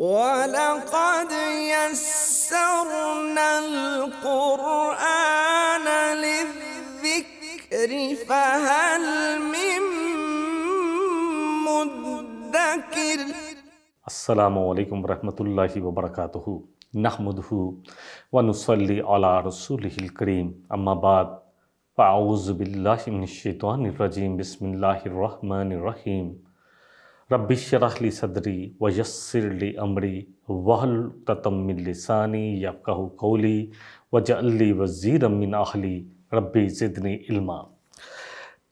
وَلَقَدْ يَسَّرْنَا الْقُرْآنَ لِلذِّكْرِ فَهَلْ مِن مُّدَّكِرٍ۔ السلام علیکم ورحمۃ اللہ وبرکاتہ، نحمدہ ونصلی علی رسولہ الکریم، اما بعد فاعوذ باللہ من الشیطان الرجیم، بسم اللہ الرحمن الرحیم۔ رب اشرح لی صدری ویسر لی امری واحلل عقدۃ من لسانی یفقہوا قولی واجعل لی وزیرا من اہلی رب زدنی علما۔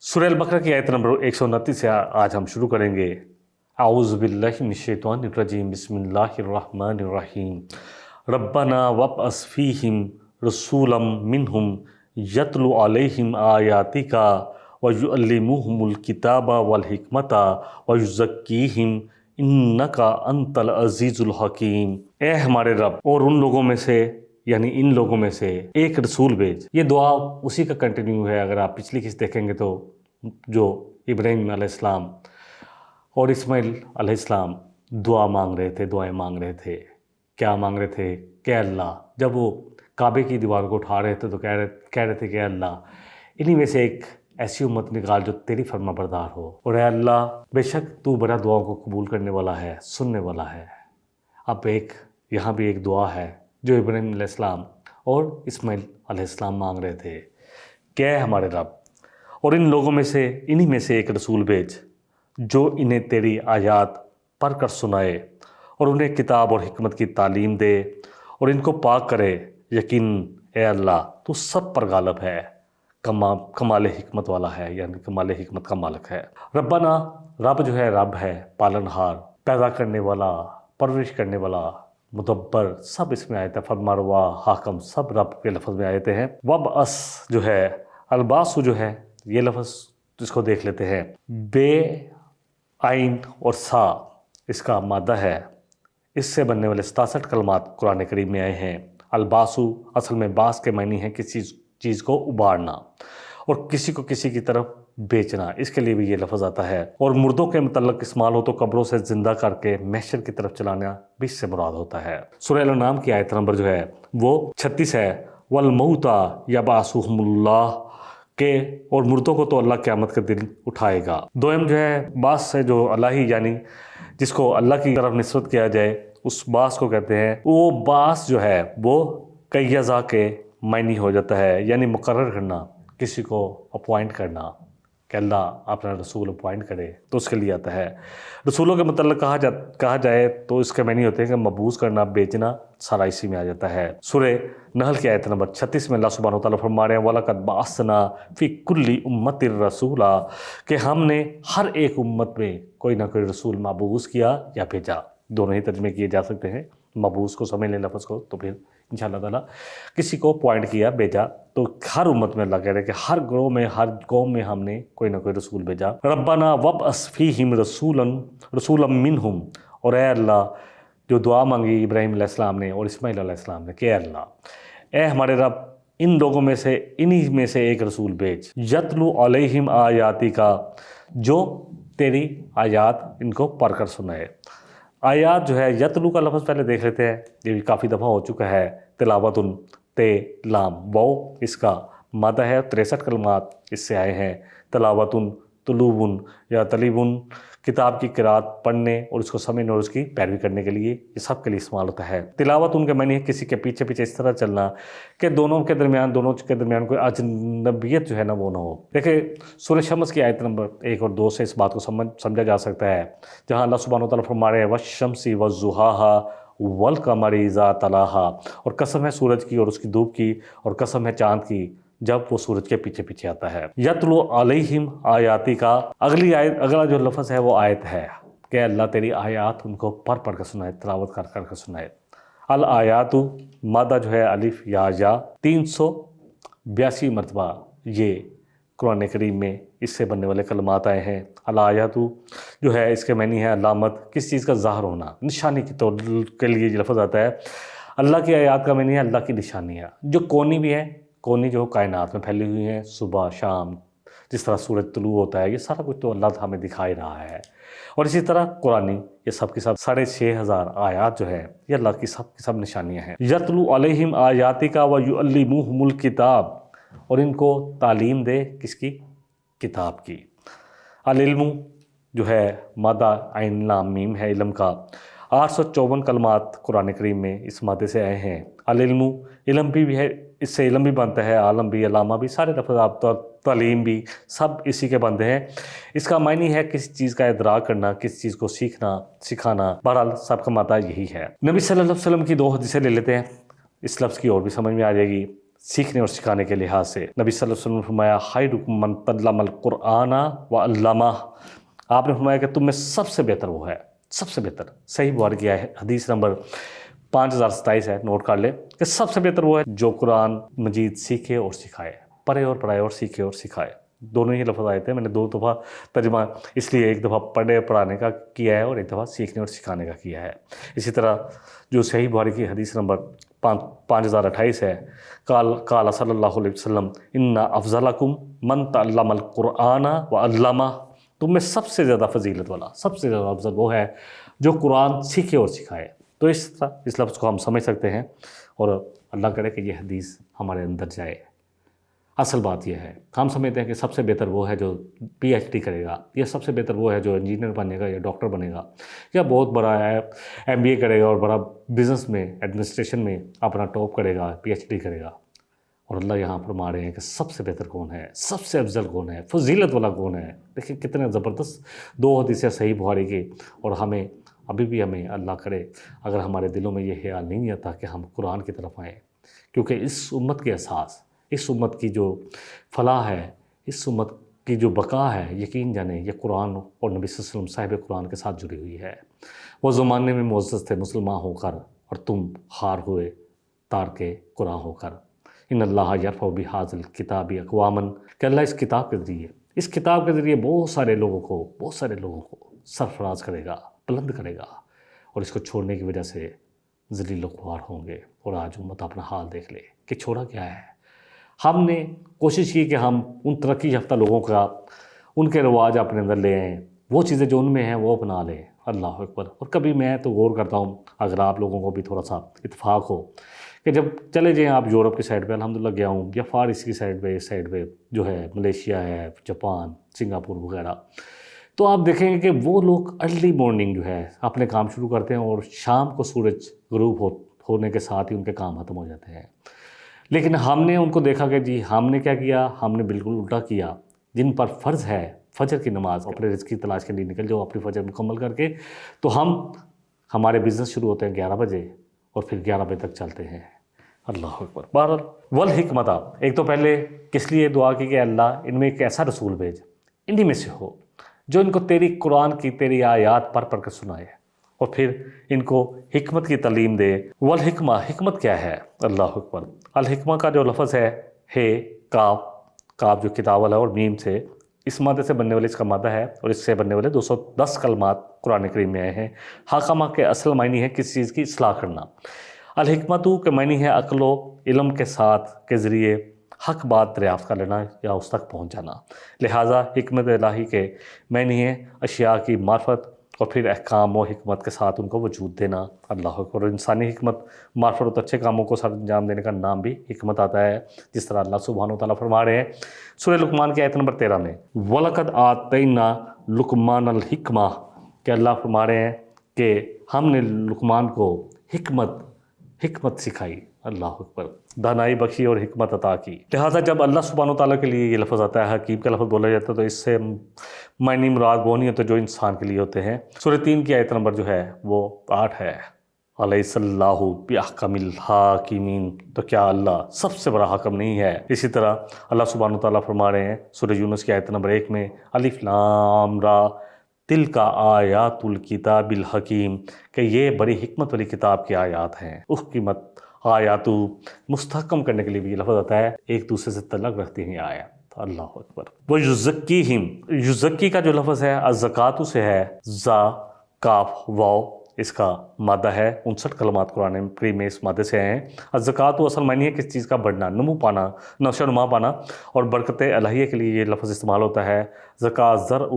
سورہ البقرہ کی آیت نمبر 129 سے آج ہم شروع کریں گے۔ اعوذ باللہ من الشیطان الرجیم، بسم اللہ الرحمن الرحیم۔ ربنا وابعث فیہم رسولا منہم یتلو علیہم آیاتک ویعلمہم الکتاب والحکمت ویزکیہم انک انت العزیز الحکیم۔ اے ہمارے رب، اور ان لوگوں میں سے یعنی ان لوگوں میں سے ایک رسول بھیج۔ یہ دعا اسی کا کنٹینیو ہے۔ اگر آپ پچھلی قسط دیکھیں گے تو جو ابراہیم علیہ السلام اور اسماعیل علیہ السلام دعا مانگ رہے تھے، دعائیں مانگ رہے تھے۔ کیا مانگ رہے تھے؟ کہ اللہ، جب وہ کعبے کی دیوار کو اٹھا رہے تھے تو کہہ رہے تھے کہ اللہ انہی میں سے ایک ایسی امت نکال جو تیری فرما بردار ہو، اور اے اللہ بے شک تو بڑا دعاؤں کو قبول کرنے والا ہے، سننے والا ہے۔ اب یہاں بھی ایک دعا ہے جو ابراہیم علیہ السلام اور اسماعیل علیہ السلام مانگ رہے تھے کہ اے ہمارے رب، اور ان لوگوں میں سے انہی میں سے ایک رسول بھیج جو انہیں تیری آیات پڑھ کر سنائے اور انہیں کتاب اور حکمت کی تعلیم دے اور ان کو پاک کرے۔ یقین اے اللہ تو سب پر غالب ہے، کمال حکمت والا ہے، یعنی کمال حکمت کا مالک ہے۔ ربنا، رب جو ہے رب ہے، پالنہار، پیدا کرنے والا، پرورش کرنے والا، مدبر، سب اس میں آیت ہے، فرماروا، حاکم، سب رب کے لفظ میں آیتیں ہیں۔ وبعث جو ہے، الباس جو ہے، یہ لفظ جس کو دیکھ لیتے ہیں، بے عین اور سا اس کا مادہ ہے۔ اس سے بننے والے 67 کلمات قرآن کریم میں آئے ہیں۔ الباسو اصل میں باس کے معنی ہے کسی چیز کو ابارنا اور کسی کو کسی کی طرف بیچنا، اس کے لیے بھی یہ لفظ آتا ہے۔ اور مردوں کے متعلق استعمال ہو تو قبروں سے زندہ کر کے محشر کی طرف چلانا بھی اس سے مراد ہوتا ہے۔ سورہ الانعام کی آیت نمبر جو ہے وہ 36 ہے۔ والموتى یبعثهم اللہ، کہ اور مردوں کو تو اللہ قیامت کے دن اٹھائے گا۔ دوم جو ہے باس سے جو الہی، یعنی جس کو اللہ کی طرف نسبت کیا جائے اس باس کو کہتے ہیں۔ وہ باس جو ہے وہ قیضا کے معنی ہو جاتا ہے، یعنی مقرر کرنا، کسی کو اپوائنٹ کرنا، کہ اللہ اپنا رسول اپوائنٹ کرے تو اس کے لیے آتا ہے۔ رسولوں کے متعلق کہا جائے تو اس کے معنی ہوتے ہیں کہ مبعوث کرنا، بیچنا، سارا اسی میں آ جاتا ہے۔ سورہ نحل کی آیت نمبر 36 میں اللہ سبحانہ وتعالیٰ فرما رہے ہیں وَلَقَدْ بَعَثْنَا فِي كُلِّ أُمَّةٍ رَسُولًا، کہ ہم نے ہر ایک امت میں کوئی نہ کوئی رسول مبعوث کیا یا بھیجا۔ دونوں ہی ترجمے کیے جا سکتے ہیں۔ مبعوث کو سمجھ لیں لفظ کو تو پھر انشاءاللہ تعالیٰ کسی کو پوائنٹ کیا، بھیجا، تو ہر امت میں اللہ کہہ رہے ہیں کہ ہر گروہ میں، ہر قوم میں ہم نے کوئی نہ کوئی رسول بھیجا۔ ربنا وابعث فیہم رسولا منہم، اور اے اللہ جو دعا مانگی ابراہیم علیہ السلام نے اور اسماعیل علیہ السلام نے کہ اے اللہ، اے ہمارے رب، ان لوگوں میں سے انہی میں سے ایک رسول بھیج، یتلو علیہم آیاتی کا، جو تیری آیات ان کو پڑھ کر سنائے۔ آیات جو ہے، یتلو کا لفظ پہلے دیکھ لیتے ہیں، یہ بھی کافی دفعہ ہو چکا ہے۔ تلاوتن، تے لام واو اس کا مادہ ہے، 63 کلمات اس سے آئے ہیں۔ تلاوتن، طلوبن یا طلیبن، کتاب کی قرات پڑھنے اور اس کو سمجھنے اور اس کی پیروی کرنے کے لیے، یہ سب کے لیے استعمال ہوتا ہے۔ تلاوت ان کے معنی ہے کسی کے پیچھے پیچھے اس طرح چلنا کہ دونوں کے درمیان کوئی اجنبیت جو ہے نا وہ نہ ہو۔ دیکھیں سورہ شمس کی آیت نمبر 1 اور 2 سے اس بات کو سمجھا جا سکتا ہے، جہاں اللہ سبحانہ وتعالیٰ فرما رہے ہیں والشمس والضحاہا والقمر اذا تلاہا، اور قسم ہے سورج کی اور اس کی دھوپ کی، اور قسم ہے چاند کی جب وہ سورج کے پیچھے پیچھے آتا ہے۔ یتلو علیہم آیاتی کا، اگلا جو لفظ ہے وہ آیت ہے کہ اللہ تیری آیات ان کو پڑھ کر سنائے، تلاوت کر سنائے۔ الآیات مادہ جو ہے الف یا 382 مرتبہ یہ قرآن کریم میں اس سے بننے والے کلمات آئے ہیں۔ الآیات جو ہے اس کے معنی ہے علامت، کس چیز کا ظاہر ہونا، نشانی کے طور کے لیے یہ لفظ آتا ہے۔ اللہ کی آیات کا معنی ہے اللہ کی نشانیاں، جو کونی بھی ہیں، کونی جو کائنات میں پھیلی ہوئی ہیں، صبح شام جس طرح سورج طلوع ہوتا ہے، یہ سارا کچھ تو اللہ ہمیں دکھا ہی رہا ہے۔ اور اسی طرح قرآنی یہ سب کے سب 6,500 آیات جو ہے یہ اللہ کی سب نشانیاں ہیں. یتلو علیہم آیاتک ویعلمہم الکتاب، اور ان کو تعلیم دے کس کی؟ کتاب کی. العلم جو ہے مادہ عین لام میم ہے علم کا. 854 کلمات قرآن کریم میں اس مادے سے آئے ہیں. العلم علم بھی ہے، اس سے علم بھی بنتا ہے، عالم بھی، علامہ بھی، سارے لفظ تعلیم بھی سب اسی کے بنتے ہیں. اس کا معنی ہے کسی چیز کا ادراک کرنا، کسی چیز کو سیکھنا، سکھانا. بہرحال سب کا مادہ یہی ہے. نبی صلی اللہ علیہ وسلم کی 2 حدیثیں لے لیتے ہیں، اس لفظ کی اور بھی سمجھ میں آ جائے گی سیکھنے اور سکھانے کے لحاظ سے. نبی صلی اللہ علیہ وسلم نے فرمایا خیرکم من تعلم القرآن وعلمہ. آپ نے فرمایا کہ تم میں سب سے بہتر وہ ہے، سب سے بہتر. صحیح بخاری کی ہے حدیث نمبر 5027 ہے، نوٹ کر لے کہ سب سے بہتر وہ ہے جو قرآن مجید سیکھے اور سکھائے. پڑھے اور پڑھائے اور سیکھے اور سکھائے، دونوں ہی لفظ آئے تھے. میں نے 2 دفعہ ترجمہ اس لیے ایک دفعہ پڑھے پڑھانے کا کیا ہے اور ایک دفعہ سیکھنے اور سکھانے کا کیا ہے. اسی طرح جو صحیح بخاری کی حدیث نمبر 5028 ہے، قال صلی اللہ علیہ وسلم ان افضلکم من تعلم القرآن وعلمہ. تم میں سب سے زیادہ فضیلت والا، سب سے زیادہ افضل وہ ہے جو قرآن سیکھے اور سکھائے. تو اس طرح اس لفظ کو ہم سمجھ سکتے ہیں، اور اللہ کرے کہ یہ حدیث ہمارے اندر جائے. اصل بات یہ ہے ہم سمجھتے ہیں کہ سب سے بہتر وہ ہے جو پی ایچ ڈی کرے گا، یا سب سے بہتر وہ ہے جو انجینئر بنے گا یا ڈاکٹر بنے گا، یا بہت بڑا ایم بی اے کرے گا اور بڑا بزنس میں ایڈمنسٹریشن میں اپنا ٹاپ کرے گا، پی ایچ ڈی کرے گا. اور اللہ یہاں فرما رہے ہیں کہ سب سے بہتر کون ہے، سب سے افضل کون ہے، فضیلت والا کون ہے. دیکھیں کتنے زبردست 2 حدیثیں صحیح بخاری کی. اور ہمیں ابھی بھی ہمیں اللہ کرے اگر ہمارے دلوں میں یہ خیال نہیں آتا کہ ہم قرآن کی طرف آئیں، کیونکہ اس امت کے اساس، اس امت کی جو فلاح ہے، اس امت کی جو بقا ہے، یقین جانیں یہ قرآن اور نبی صلی اللہ علیہ وسلم صاحب قرآن کے ساتھ جڑی ہوئی ہے. وہ زمانے میں معزز تھے مسلمان ہو کر، اور تم خار ہوئے تار کے قرآن ہو کر. ان اللہ یرفع بہذا الکتاب اقواما، کہ اللہ اس کتاب کے ذریعے بہت سارے لوگوں کو سرفراز کرے گا، بلند کرے گا، اور اس کو چھوڑنے کی وجہ سے ذلیل و خوار ہوں گے. اور آج امت اپنا حال دیکھ لے کہ چھوڑا کیا ہے. ہم نے کوشش کی کہ ہم ان ترقی یافتہ لوگوں کا ان کے رواج اپنے اندر لے آئیں، وہ چیزیں جو ان میں ہیں وہ اپنا لیں. اللہ اکبر. اور کبھی میں تو غور کرتا ہوں، اگر آپ لوگوں کو بھی تھوڑا سا اتفاق ہو کہ جب چلے جائیں آپ یورپ کی سائڈ پہ، الحمدللہ گیا ہوں، یا فارس کی سائڈ پہ، اس سائڈ پہ جو ہے ملیشیا ہے، جاپان، سنگاپور وغیرہ، تو آپ دیکھیں گے کہ وہ لوگ ارلی مارننگ جو ہے اپنے کام شروع کرتے ہیں، اور شام کو سورج غروب ہونے کے ساتھ ہی ان کے کام ختم ہو جاتے ہیں. لیکن ہم نے ان کو دیکھا کہ جی ہم نے کیا کیا، ہم نے بالکل الٹا کیا. جن پر فرض ہے فجر کی نماز، اپنے رزق کی تلاش کے لیے نکل جاؤ اپنی فجر مکمل کر کے، تو ہمارے بزنس شروع ہوتے ہیں 11 بجے اور پھر 11 بجے تک چلتے ہیں. اللہ اکبر. بہرحال والحکمت، ایک تو پہلے کس لیے دعا کی کہ اللہ ان میں ایک ایسا رسول بھیج انہی میں سے ہو جو ان کو تیری قرآن کی، تیری آیات پڑھ پڑھ کر سنائے، اور پھر ان کو حکمت کی تعلیم دے. والحکمہ، حکمت کیا ہے؟ اللہ اکبر. الحکمہ کا جو لفظ ہے کاف جو کتاب والا اور میم سے، اس مادے سے بننے والے اس کا مادہ ہے، اور اس سے بننے والے 210 کلمات قرآن کریم میں آئے ہیں. حکمہ کے اصل معنی ہے کسی چیز کی اصلاح کرنا. الحکمتو کے معنی ہے عقل و علم کے ساتھ کے ذریعے حق بات دریافت کر لینا یا اس تک پہنچ جانا. لہٰذا حکمت الہی کے معنی ہے اشیاء کی معرفت، اور پھر احکام و حکمت کے ساتھ ان کو وجود دینا. اللہ اکبر. انسانی حکمت، معرفت اور اچھے کاموں کو سر انجام دینے کا نام بھی حکمت آتا ہے، جس طرح اللہ سبحانہ وتعالیٰ فرما رہے ہیں سورہ لقمان کی آیت نمبر 13 میں، وَلَقَدْ آتَيْنَا لُقْمَانَ الْحِکْمَةَ، کہ اللہ فرما رہے ہیں کہ ہم نے لقمان کو حکمت سکھائی. اللہ اکبر. دانائی بخشی اور حکمت عطا کی. لہٰذا جب اللہ سبحانہ وتعالیٰ کے لیے یہ لفظ آتا ہے، حکیم کا لفظ بولا جاتا ہے، تو اس سے معنی مراد وہ نہیں ہوتا جو انسان کے لیے ہوتے ہیں. سورہ 3 کی آیت نمبر جو ہے وہ 8 ہے، علیہ اللہ بِأَحْكَمِ الْحَاكِمِينَ، تو کیا اللہ سب سے بڑا حاکم نہیں ہے؟ اسی طرح اللہ سبحانہ وتعالیٰ فرما رہے ہیں سورہ یونس کی آیت نمبر 1 میں، الف لام را تلک آیات الکتاب الحکیم، کہ یہ بڑی حکمت والی کتاب کی آیات ہیں. احکمت آیاتو، مستحکم کرنے کے لیے بھی یہ لفظ آتا ہے، ایک دوسرے سے تعلق رکھتی ہیں یہ آیات. اللہ اکبر. وہ یزکیہم، یزکی کا جو لفظ ہے الزکاتو سے ہے، زا کاف واو، اس کا مادہ ہے. 59 کلمات قرآن کریم میں اس مادے سے ہیں. الزکاتو اصل معنی ہے کس چیز کا بڑھنا، نمو پانا، نشو نما پانا، اور برکت الہیہ کے لیے یہ لفظ استعمال ہوتا ہے. زکا زرع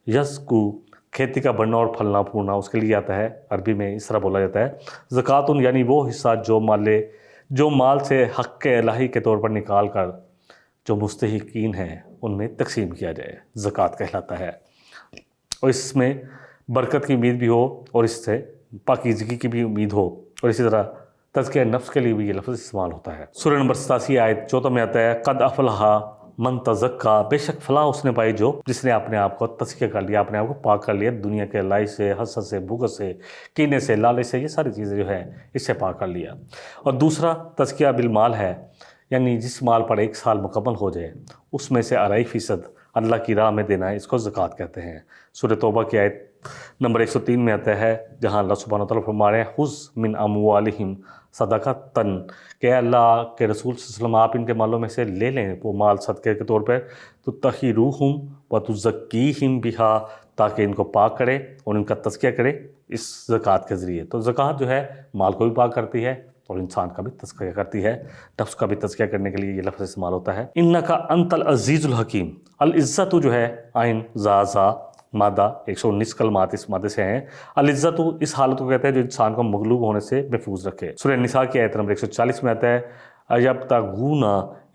یزکو، کھیتی کا بڑھنا اور پھلنا پھولنا اس کے لیے آتا ہے، عربی میں اس طرح بولا جاتا ہے زکوٰۃ، یعنی وہ حصہ جو مال سے حق الہی کے طور پر نکال کر جو مستحقین ہیں ان میں تقسیم کیا جائے، زکوٰۃ کہلاتا ہے، اور اس میں برکت کی امید بھی ہو اور اس سے پاکیزگی کی بھی امید ہو، اور اسی طرح تزکیہ نفس کے لیے بھی یہ لفظ استعمال ہوتا ہے۔ سورہ نمبر 87 آیت 14 میں آتا ہے قد افلح من تزکا، بے شک فلاح اس نے پائی جس نے اپنے آپ کو تزکیہ کر لیا، اپنے آپ کو پاک کر لیا دنیا کے لالچ سے، حسد سے، بغض سے، کینے سے، لالچ سے، یہ ساری چیزیں جو ہے اس سے پاک کر لیا۔ اور دوسرا تزکیہ بالمال ہے، یعنی جس مال پر 1 سال مکمل ہو جائے اس میں سے 2.5% اللہ کی راہ میں دینا ہے، اس کو زکوٰۃ کہتے ہیں۔ سورہ توبہ کی آیت نمبر 103 میں آتا ہے جہاں اللہ سبحانہ وتعالیٰ فرما رہے ہیں خذ من اموالہم صدقۃ، کہ اللہ کے رسول صلی اللہ علیہ وسلم آپ ان کے مالوں میں سے لے لیں وہ مال صدقے کے طور پہ، تطہروہم وتزکیہم بہا، تاکہ ان کو پاک کرے اور ان کا تزکیہ کرے اس زکوٰۃ کے ذریعے۔ تو زکوٰۃ جو ہے مال کو بھی پاک کرتی ہے اور انسان کا بھی تزکیہ کرتی ہے، نفس کا بھی تزکیہ کرنے کے لیے یہ لفظ استعمال ہوتا ہے۔ انکا انت العزیز الحکیم، العزت جو ہے عین زا مادہ 119 کلمات اس مادے سے ہیں۔ العزت اس حالت کو کہتے ہیں جو انسان کو مغلوب ہونے سے محفوظ رکھے۔ سورہ نساء کی آیت نمبر 140 میں آتا ہے ایبتغون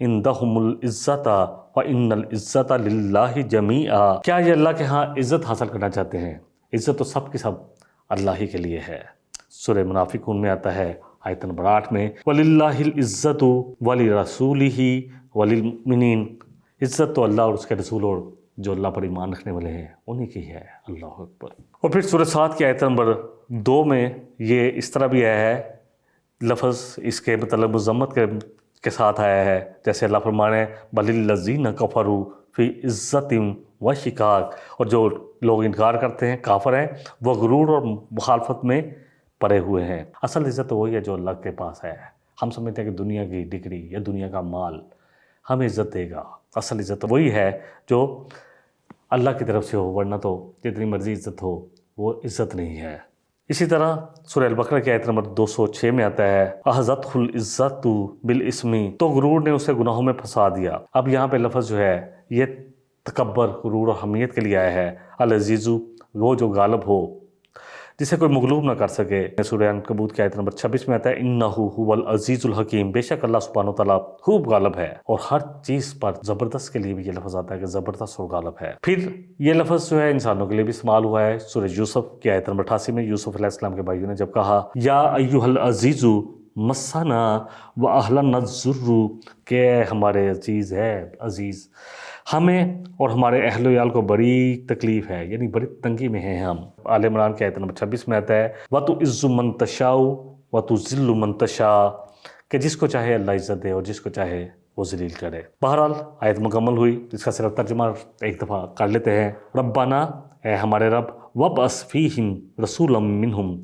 عندہم العزت وان العزت للہ جمیعا، کیا یہ اللہ کے ہاں عزت حاصل کرنا چاہتے ہیں؟ عزت تو سب کی سب اللہ ہی کے لیے ہے۔ سورہ منافقون میں آتا ہے آیت نمبر 8 میں وَلِلَّهِ الْعِزَّةُ وَلِرَسُولِهِ وَلِلْمُؤْمِنِينَ، عزت تو اللہ اور اس کے رسول اور جو اللہ پر ایمان رکھنے والے ہیں انہی کی ہے۔ اللہ اکبر۔ اور پھر سورہ 7 کی آیت نمبر 2 میں یہ اس طرح بھی آیا ہے، لفظ اس کے مطلب مذمت کے ساتھ آیا ہے، جیسے اللہ فرما رہے ہیں بَلِ الَّذِينَ كَفَرُوا فِي عِزَّةٍ وَشِقَاقٍ، اور جو لوگ انکار کرتے ہیں کافر ہیں وہ غرور اور مخالفت میں پڑے ہوئے ہیں۔ اصل عزت تو وہی ہے جو اللہ کے پاس ہے۔ ہم سمجھتے ہیں کہ دنیا کی ڈگری یا دنیا کا مال ہمیں عزت دے گا، اصل عزت تو وہی ہے جو اللہ کی طرف سے ہو، ورنہ تو جتنی مرضی عزت ہو وہ عزت نہیں ہے۔ اسی طرح سورہ البقرہ کی آیت نمبر 206 میں آتا ہے اَحَذَتْهُ الْعِزَّةُ بِالْإِثْمِ، تو غرور نے اسے گناہوں میں پھنسا دیا۔ اب یہاں پہ لفظ جو ہے یہ تکبر، غرور اور حمیت کے لیے آیا ہے۔ العزیز وہ جو غالب ہو، جسے کوئی مغلوب نہ کر سکے۔ سورہ عنکبوت کی آیت نمبر 26 میں آتا ہے اِنَّهُ هُوَ الْعَزِيزُ الْحَكِيمُ، بے شک اللہ سبحانہ وتعالیٰ خوب غالب ہے، اور ہر چیز پر زبردست کے لیے بھی یہ لفظ آتا ہے کہ زبردست اور غالب ہے۔ پھر یہ لفظ جو ہے انسانوں کے لیے بھی استعمال ہوا ہے۔ سورہ یوسف کی آیت نمبر 88 میں یوسف علیہ السلام کے بھائیوں نے جب کہا یا ایھا العزیز مسنا واہلنا الضر، کہ ہمارے عزیز ہے عزیز، ہمیں اور ہمارے اہل و عیال کو بڑی تکلیف ہے، یعنی بڑی تنگی میں ہیں ہم۔ آل عمران کی آیت نمبر 26 میں آتا ہے وَتُعِزُّ مَن تَشَاءُ وَتُذِلُّ مَن تَشَاءُ، کہ جس کو چاہے اللہ عزت دے اور جس کو چاہے وہ ذلیل کرے۔ بہرحال آیت مکمل ہوئی، اس کا صرف ترجمہ ایک دفعہ کر لیتے ہیں۔ ربنا، اے ہمارے رب، وَابْعَثْ فِیہم رسولا منہم،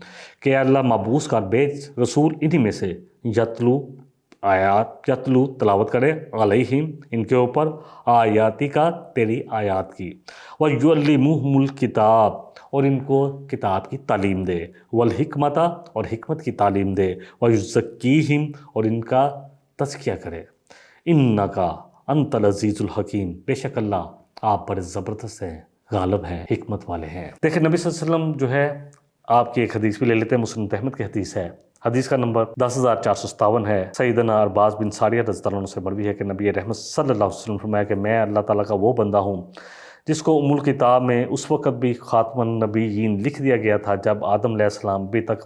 کہ اللہ مبعوث کر بھیج رسول انہی میں سے، یتلو تلاوت کرے، علیہم ان کے اوپر، آیاتی کا تیری آیات کی، وَیُعَلِّمُہُمُ الْکِتاب اور ان کو کتاب کی تعلیم دے، والحکمت اور حکمت کی تعلیم دے، وَیُزَکِّیہم اور ان کا تزکیہ کرے، اِنَّکَ انت العزیز الحکیم، بے شک اللہ آپ بڑے زبردست ہیں، غالب ہیں، حکمت والے ہیں۔ دیکھیں نبی صلی اللہ علیہ وسلم جو ہے، آپ کی ایک حدیث بھی لے لیتے ہیں، مسند احمد کی حدیث ہے، حدیث کا نمبر 10457 ہے۔ سیدنا ارباز بن ساریہ رضی اللہ عنہ سے مروی ہے کہ نبی رحمت صلی اللہ علیہ وسلم فرمایا کہ میں اللہ تعالیٰ کا وہ بندہ ہوں جس کو ام الکتاب میں اس وقت بھی خاتم النبیین لکھ دیا گیا تھا جب آدم علیہ السلام ابھی تک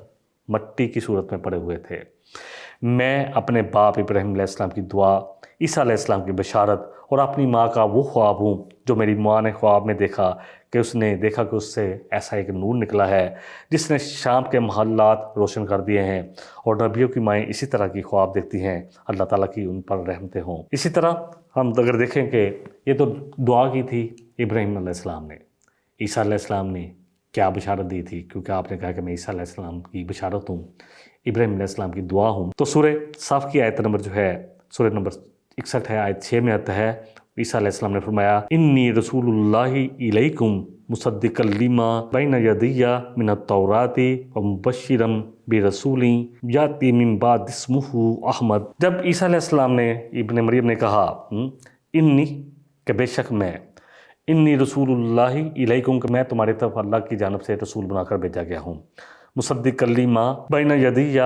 مٹی کی صورت میں پڑے ہوئے تھے۔ میں اپنے باپ ابراہیم علیہ السلام کی دعا، عیسیٰ علیہ السلام کی بشارت اور اپنی ماں کا وہ خواب ہوں جو میری ماں نے خواب میں دیکھا کہ اس نے دیکھا کہ اس سے ایسا ایک نور نکلا ہے جس نے شام کے محلات روشن کر دیے ہیں، اور نبیوں کی مائیں اسی طرح کی خواب دیکھتی ہیں، اللہ تعالیٰ کی ان پر رحمتیں ہوں۔ اسی طرح ہم اگر دیکھیں کہ یہ تو دعا کی تھی ابراہیم علیہ السلام نے، عیسیٰ علیہ السلام نے کیا بشارت دی تھی، کیونکہ آپ نے کہا کہ میں عیسیٰ علیہ السلام کی بشارت ہوں، ابراہیم علیہ السلام کی دعا ہوں۔ تو سورہ صاف کی آیت نمبر جو ہے، سورہ نمبر 61 ہے، آیت 6 میں آتا ہے عیسیٰ علیہ السلام نے فرمایا انی رسول اللہ الیکم مصدقا لما بین یدی من التوراۃ ومبشرا برسول یاتی من بعد اسمہ احمد۔ جب عیسیٰ علیہ السلام نے ابن مریم نے کہا انی، کہ بے شک میں انی رسول اللہ الیکم کہ میں تمہاری طرف اللہ کی جانب سے رسول بنا کر بھیجا گیا ہوں، مصدق لما بین یدیہ،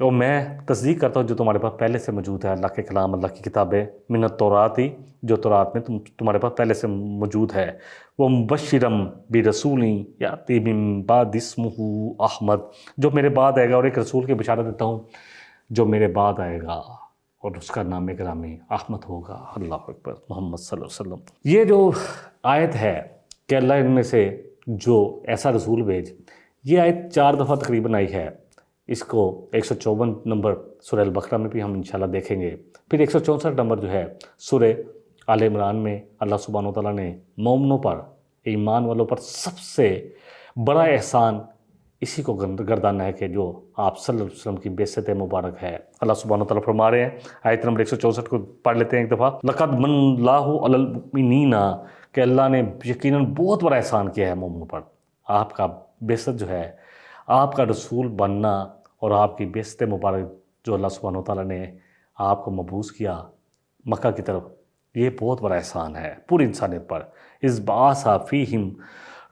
اور میں تصدیق کرتا ہوں جو تمہارے پاس پہلے سے موجود ہے، اللہ کے کلام، اللہ کی کتابیں، من التورات، جو تورات میں تمہارے پاس پہلے سے موجود ہے، وہ مبشرم برسول یاتی من بعد اسمہ احمد، جو میرے بعد آئے گا، اور ایک رسول کی بشارت دیتا ہوں جو میرے بعد آئے گا اور اس کا نام گرامی احمد ہوگا۔ اللہ اکبر، محمد صلی اللہ علیہ وسلم۔ یہ جو آیت ہے کہ اللہ ان میں سے جو ایسا رسول بھیج، یہ آیت 4 دفعہ تقریباً آئی ہے۔ اس کو 154 نمبر سورہ البقرہ میں بھی ہم انشاءاللہ دیکھیں گے، پھر 164 نمبر جو ہے سورہ آل عمران میں اللہ سبحانہ و تعالیٰ نے مومنوں پر، ایمان والوں پر سب سے بڑا احسان اسی کو گردانا ہے کہ جو آپ صلی اللہ علیہ وسلم کی بعثت مبارک ہے۔ اللہ سبحانہ و تعالیٰ فرما رہے ہیں، آیت نمبر 164 کو پڑھ لیتے ہیں ایک دفعہ۔ لَقَدْ مَنَّ اللَّهُ عَلَى الْمُؤْمِنِينَ، کہ اللہ نے یقیناً بہت بڑا احسان کیا ہے مومنوں پر۔ آپ کا بعثت جو ہے، آپ کا رسول بننا اور آپ کی بعثت مبارک جو اللہ سبحانہ و تعالیٰ نے آپ کو مبعوث کیا مکہ کی طرف، یہ بہت بڑا احسان ہے پوری انسانیت پر۔ اِذْ بَعَثَ فِيهِمْ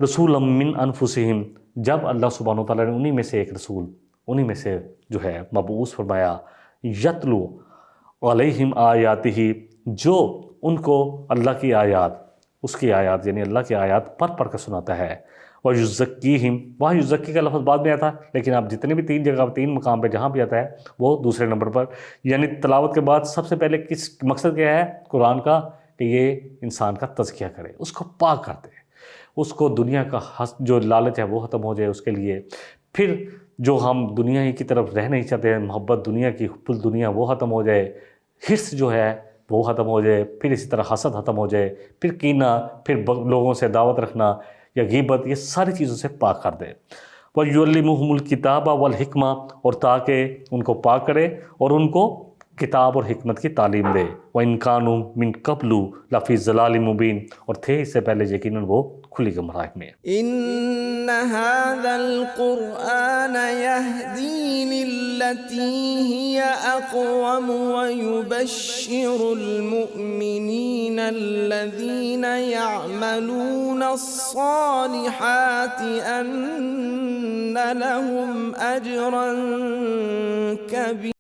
رَسُولًا مِّنْ أَنفُسِهِمْ، جب اللہ سبحانہ و تعالیٰ نے انہی میں سے ایک رسول، انہی میں سے جو ہے مبعوث فرمایا، یتلو علیہم آیاتہ، جو ان کو اللہ کی آیات، اس کی آیات یعنی اللہ کی آیات پڑھ کر سناتا ہے، وَيُزَكِّيهِمْ، وہاں یزکی کا لفظ بعد میں آتا ہے، لیکن آپ جتنے بھی 3 جگہ 3 مقام پہ جہاں بھی آتا ہے وہ دوسرے نمبر پر، یعنی تلاوت کے بعد سب سے پہلے کس مقصد کیا ہے قرآن کا، کہ یہ انسان کا تزکیہ کرے، اس کو پاک کر دے، اس کو دنیا کا جو لالچ ہے وہ ختم ہو جائے اس کے لیے، پھر جو ہم دنیا ہی کی طرف رہ نہیں چاہتے ہیں، محبت دنیا کی، حب الدنیا وہ ختم ہو جائے، حرص جو ہے وہ ختم ہو جائے، پھر اسی طرح حسد ختم ہو جائے، پھر کینہ، پھر لوگوں سے دعوت رکھنا یا غیبت، یہ ساری چیزوں سے پاک کر دے۔ وَيُعَلِّمُهُمُ الْكِتَابَ وَالْحِكْمَةَ، اور تاکہ ان کو پاک کرے اور ان کو کتاب اور حکمت کی تعلیم دے۔ وَإِنْ كَانُوا مِنْ قَبْلُ لَفِي ضَلَالٍ مُبِينٍ، اور تھے اس سے پہلے یقیناً وہ کھلی گمراہی میں۔ إن هذا القرآن يهدي للتي هي أقوم ويبشر المؤمنين الذين يعملون الصالحات أن لهم أجرا كبيرا